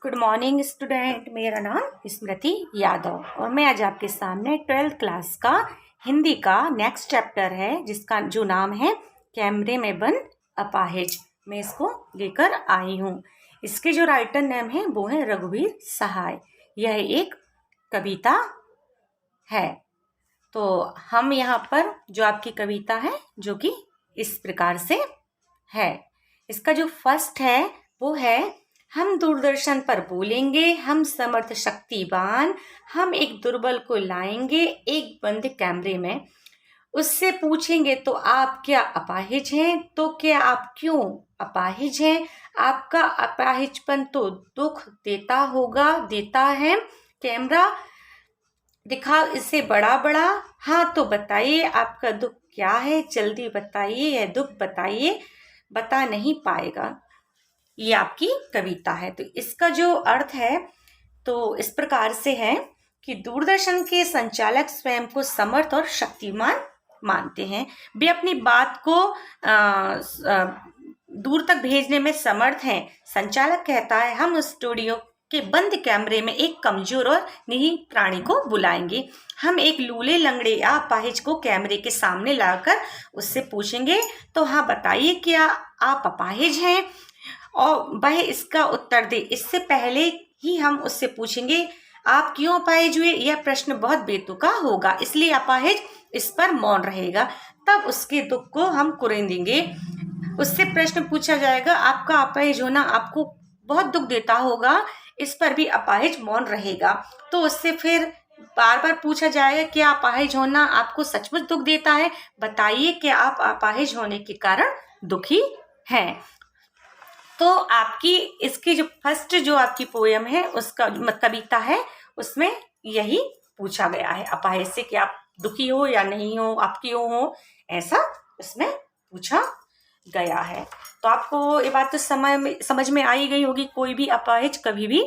Good morning student. मेरा नाम स्मृति यादव और मैं आज आपके सामने 12th क्लास का हिंदी का नेक्स्ट चैप्टर है जिसका जो नाम है कैमरे में बंद अपाहिज। मैं इसको लेकर आई हूँ। इसके जो राइटर नेम है वो है रघुवीर सहाय। यह एक कविता है। तो हम यहाँ पर जो आपकी कविता है जो कि इस प्रकार से है। इसका जो फर्स्ट है वो है, हम दूरदर्शन पर बोलेंगे, हम समर्थ शक्तिवान, हम एक दुर्बल को लाएंगे एक बंद कैमरे में। उससे पूछेंगे तो आप क्या अपाहिज हैं, तो क्या आप क्यों अपाहिज हैं? आपका अपाहिजपन तो दुख देता होगा, देता है। कैमरा दिखा इसे बड़ा बड़ा, हाँ तो बताइए आपका दुख क्या है, जल्दी बताइए, यह दुख बताइए, बता नहीं पाएगा। ये आपकी कविता है। तो इसका जो अर्थ है तो इस प्रकार से है कि दूरदर्शन के संचालक स्वयं को समर्थ और शक्तिमान मानते हैं। वे अपनी बात को दूर तक भेजने में समर्थ हैं। संचालक कहता है, हम स्टूडियो के बंद कैमरे में एक कमजोर और निरीह प्राणी को बुलाएंगे। हम एक लूले लंगड़े या अपाहिज को कैमरे के सामने लाकर उससे पूछेंगे तो हाँ बताइए क्या आप अपाहिज हैं, और वह इसका उत्तर दे। इससे पहले ही हम उससे पूछेंगे आप क्यों अपाहिज हुए। यह प्रश्न बहुत बेतुका होगा, इसलिए अपाहिज इस पर मौन रहेगा। तब उसके दुख को हम कुरेदेंगे। उससे प्रश्न पूछा जाएगा, आपका अपाहिज होना आपको बहुत दुख देता होगा। इस पर भी अपाहिज मौन रहेगा। तो उससे फिर बार बार पूछा जाएगा, क्या अपाहिज होना आपको सचमुच दुख देता है? बताइए क्या आप अपाहिज होने के कारण दुखी हैं। तो आपकी इसकी जो फर्स्ट जो आपकी पोयम है उसका कविता है उसमें यही पूछा गया है, अपाहिज से कि आप दुखी हो या नहीं हो, आप क्यों हो, ऐसा उसमें पूछा गया है। तो आपको ये बात तो समझ में आई गई होगी। कोई भी अपाहिज कभी भी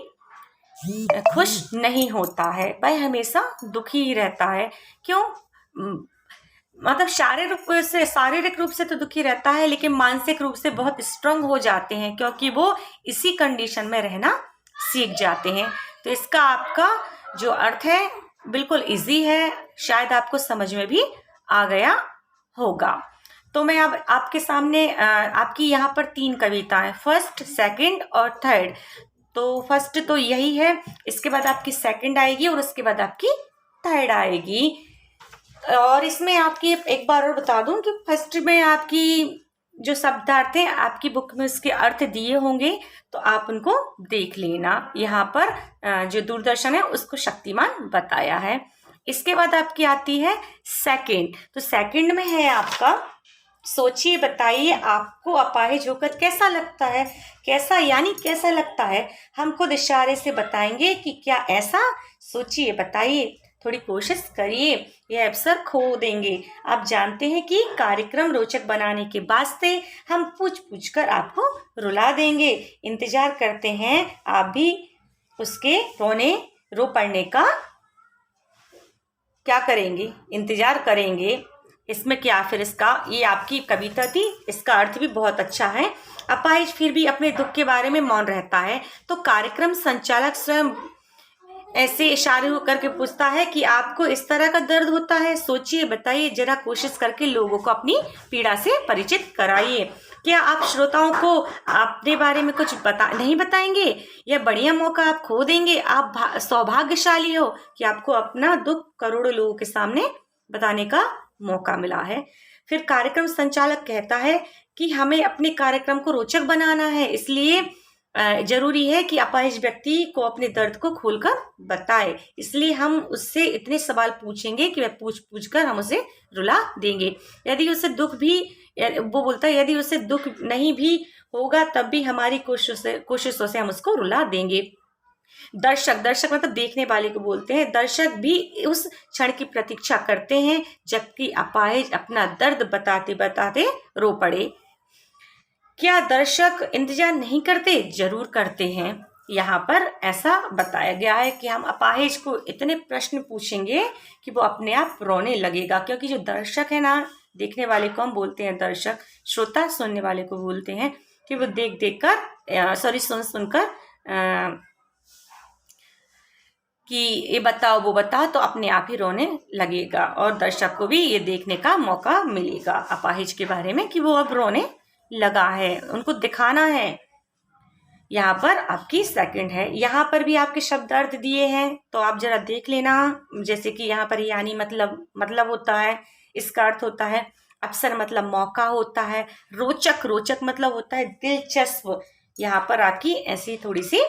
खुश नहीं होता है, वह हमेशा दुखी ही रहता है। क्यों? मतलब शारीरिक रूप से तो दुखी रहता है, लेकिन मानसिक रूप से बहुत स्ट्रांग हो जाते हैं क्योंकि वो इसी कंडीशन में रहना सीख जाते हैं। तो इसका आपका जो अर्थ है बिल्कुल इजी है, शायद आपको समझ में भी आ गया होगा। तो मैं अब आपके सामने आपकी यहाँ पर 3 कविताएं, फर्स्ट, सेकंड और थर्ड। तो फर्स्ट तो यही है, इसके बाद आपकी सेकंड आएगी और उसके बाद आपकी थर्ड आएगी। और इसमें आपकी एक बार और बता दूं कि फर्स्ट में आपकी जो शब्दार्थ है आपकी बुक में उसके अर्थ दिए होंगे, तो आप उनको देख लेना। यहाँ पर जो दूरदर्शन है उसको शक्तिमान बताया है। इसके बाद आपकी आती है सेकंड। तो सेकंड में है आपका, सोचिए बताइए आपको अपाहिज होकर कैसा लगता है। कैसा यानी कैसा लगता है, हम खुद इशारे से बताएंगे कि क्या ऐसा। सोचिए बताइए, थोड़ी कोशिश करिए, यह अवसर खो देंगे। आप जानते हैं कि कार्यक्रम रोचक बनाने के वास्ते हम पूछ पूछ कर आपको रुला देंगे। इंतजार करते हैं आप भी उसके रो पड़ने का क्या करेंगे, इंतजार करेंगे। इसमें क्या फिर इसका, ये आपकी कविता थी, इसका अर्थ भी बहुत अच्छा है। अपाहिज फिर भी अपने दुख के बारे में मौन रहता है। तो कार्यक्रम संचालक स्वयं ऐसे इशारे होकर के पूछता है कि आपको इस तरह का दर्द होता है। सोचिए बताइए, जरा कोशिश करके लोगों को अपनी पीड़ा से परिचित कराइए। क्या आप श्रोताओं को अपने बारे में कुछ नहीं बताएंगे? यह बढ़िया मौका आप खो देंगे। आप सौभाग्यशाली हो कि आपको अपना दुख करोड़ों लोगों के सामने बताने का मौका मिला है। फिर कार्यक्रम संचालक कहता है कि हमें अपने कार्यक्रम को रोचक बनाना है, इसलिए जरूरी है कि अपाहिज व्यक्ति को अपने दर्द को खोलकर बताए। इसलिए हम उससे इतने सवाल पूछेंगे कि वह पूछ कर हम उसे रुला देंगे। यदि उसे दुख भी, वो बोलता है यदि उसे दुख नहीं भी होगा तब भी हमारी कोशिशों से हम उसको रुला देंगे। दर्शक मतलब देखने वाले को बोलते हैं। दर्शक भी उस क्षण की प्रतीक्षा करते हैं जबकि अपाहिज अपना दर्द बताते बताते रो पड़े। क्या दर्शक इंतजार नहीं करते? जरूर करते हैं। यहाँ पर ऐसा बताया गया है कि हम अपाहिज को इतने प्रश्न पूछेंगे कि वो अपने आप रोने लगेगा। क्योंकि जो दर्शक है ना, देखने वाले को हम बोलते हैं दर्शक, श्रोता सुनने वाले को बोलते हैं कि वो देख कर सुनकर कि ये बताओ वो बताओ, तो अपने आप ही रोने लगेगा और दर्शक को भी ये देखने का मौका मिलेगा अपाहिज के बारे में कि वो अब रोने लगा है, उनको दिखाना है। यहाँ पर आपकी सेकंड है। यहाँ पर भी आपके शब्दार्थ दिए हैं, तो आप जरा देख लेना। जैसे कि यहाँ पर यानी मतलब होता है, इसका अर्थ होता है अवसर, मतलब मौका होता है। रोचक, रोचक मतलब होता है दिलचस्प। यहाँ पर आपकी ऐसी थोड़ी सी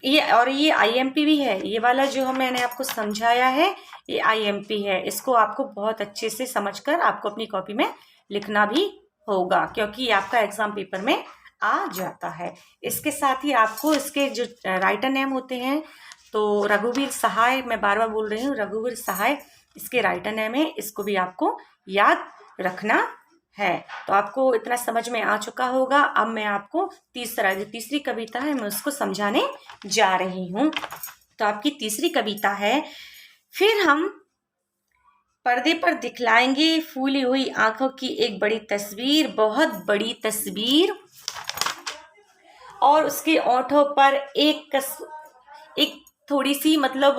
ये आईएमपी भी है। ये वाला जो मैंने आपको समझाया है ये आईएमपी है। इसको आपको बहुत अच्छे से समझकर आपको अपनी कॉपी में लिखना भी होगा, क्योंकि आपका एग्जाम पेपर में आ जाता है। इसके साथ ही आपको इसके जो राइटर नेम होते हैं, तो रघुवीर सहाय, मैं बार बार बोल रही हूँ, रघुवीर सहाय इसके राइटर नेम है। इसको भी आपको याद रखना है। तो आपको इतना समझ में आ चुका होगा। अब मैं आपको जो तीसरी कविता है मैं उसको समझाने जा रही हूँ। तो आपकी तीसरी कविता है, फिर हम पर्दे पर दिखलाएंगे फूली हुई आंखों की एक बड़ी तस्वीर, बहुत बड़ी तस्वीर, और उसके ओंठों पर एक थोड़ी सी मतलब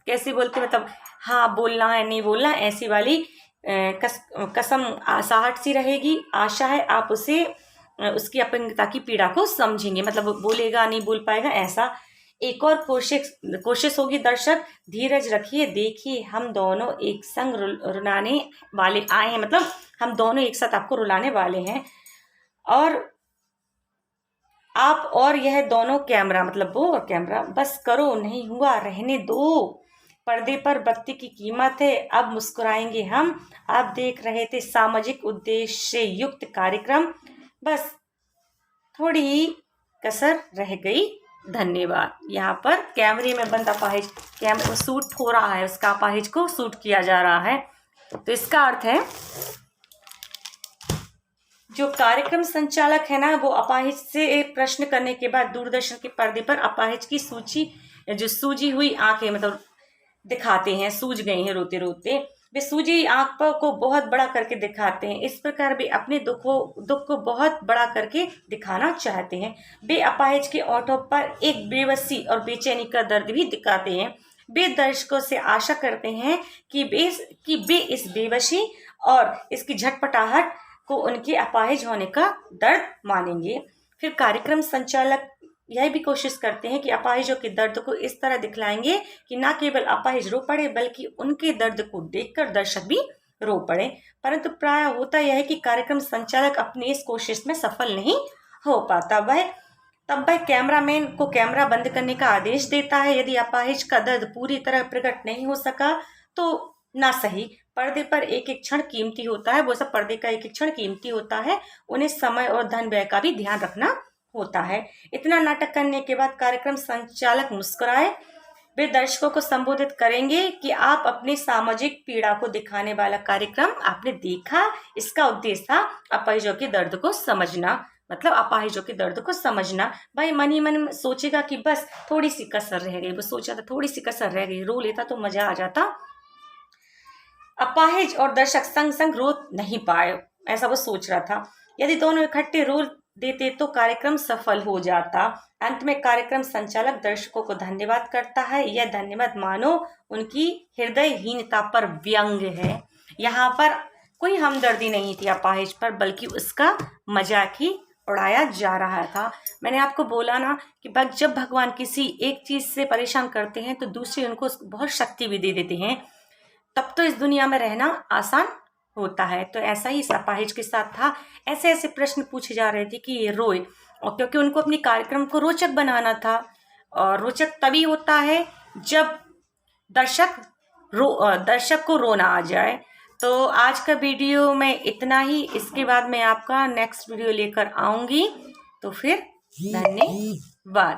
कैसे बोलते, मतलब हाँ बोलना है नहीं बोलना, ऐसी वाली कसम आसाहट सी रहेगी। आशा है आप उसे उसकी अपंगता की पीड़ा को समझेंगे, मतलब बोलेगा नहीं बोल पाएगा ऐसा। एक और कोशिश होगी दर्शक, धीरज रखिए, देखिए हम दोनों एक संग रुलाने वाले आए हैं, मतलब हम दोनों एक साथ आपको रुलाने वाले हैं। और आप और यह दोनों कैमरा, मतलब वो और कैमरा, बस करो नहीं हुआ रहने दो, पर्दे पर बत्ती की कीमत है, अब मुस्कुराएंगे हम। आप देख रहे थे सामाजिक उद्देश्य युक्त कार्यक्रम, बस थोड़ी ही कसर रह गई, धन्यवाद। यहाँ पर कैमरे में बंद अपाहिज, कैमरा शूट हो रहा है, उसका अपाहिज को शूट किया जा रहा है। तो इसका अर्थ है जो कार्यक्रम संचालक है ना, वो अपाहिज से प्रश्न करने के बाद दूरदर्शन के पर्दे पर अपाहिज की जो सूजी हुई आंखें, मतलब दिखाते हैं, सूज गई हैं रोते रोते, वे सूजी आंख को बहुत बड़ा करके दिखाते हैं। इस प्रकार वे अपने दुख को बहुत बड़ा करके दिखाना चाहते हैं। वे अपाहिज के ओंठों पर एक बेबसी और बेचैनी का दर्द भी दिखाते हैं। वे दर्शकों से आशा करते हैं कि वे इस बेबसी और इसकी झटपटाहट को उनके अपाहिज होने का दर्द मानेंगे। फिर कार्यक्रम संचालक यह भी कोशिश करते हैं कि अपाहिजों के दर्द को इस तरह दिखलाएंगे कि न केवल अपाहिज रो पड़े, बल्कि उनके दर्द को देखकर दर्शक भी रो पड़े। परंतु प्राय होता यह है कि कार्यक्रम संचालक अपनी इस कोशिश में सफल नहीं हो पाता। तब वह कैमरामैन को कैमरा बंद करने का आदेश देता है। यदि अपाहिज का दर्द पूरी तरह प्रकट नहीं हो सका तो ना सही, पर्दे पर एक एक क्षण कीमती होता है, वो सब पर्दे का एक एक क्षण कीमती होता है, उन्हें समय और धन व्यय का भी ध्यान रखना होता है। इतना नाटक करने के बाद कार्यक्रम संचालक मुस्कुराए, वे दर्शकों को संबोधित करेंगे कि आप अपनी सामाजिक पीड़ा को दिखाने वाला कार्यक्रम आपने देखा। इसका उद्देश्य था अपाहिजों के दर्द को समझना, मतलब अपाहिजों के दर्द को समझना। भाई मन ही मन सोचेगा कि बस थोड़ी सी कसर रह गई, वो सोचा था थोड़ी सी कसर रह गई, रो लेता तो मजा आ जाता। अपाहिज और दर्शक संग संग रो नहीं पाए, ऐसा वो सोच रहा था। यदि दोनों इकट्ठे रो देते तो कार्यक्रम सफल हो जाता। अंत में कार्यक्रम संचालक दर्शकों को धन्यवाद करता है। यह धन्यवाद मानो उनकी हृदयहीनता पर व्यंग है। यहाँ पर कोई हमदर्दी नहीं थी अपाहिज पर, बल्कि उसका मजाक ही उड़ाया जा रहा था। मैंने आपको बोला ना कि जब भगवान किसी एक चीज से परेशान करते हैं तो दूसरी उनको बहुत शक्ति भी दे देते हैं, तब तो इस दुनिया में रहना आसान होता है। तो ऐसा ही इस अपाहिज के साथ था। ऐसे ऐसे प्रश्न पूछे जा रहे थे कि ये रोए, और क्योंकि उनको अपने कार्यक्रम को रोचक बनाना था, और रोचक तभी होता है जब दर्शक को रोना आ जाए। तो आज का वीडियो में इतना ही। इसके बाद मैं आपका नेक्स्ट वीडियो लेकर आऊंगी। तो फिर धन्यवाद।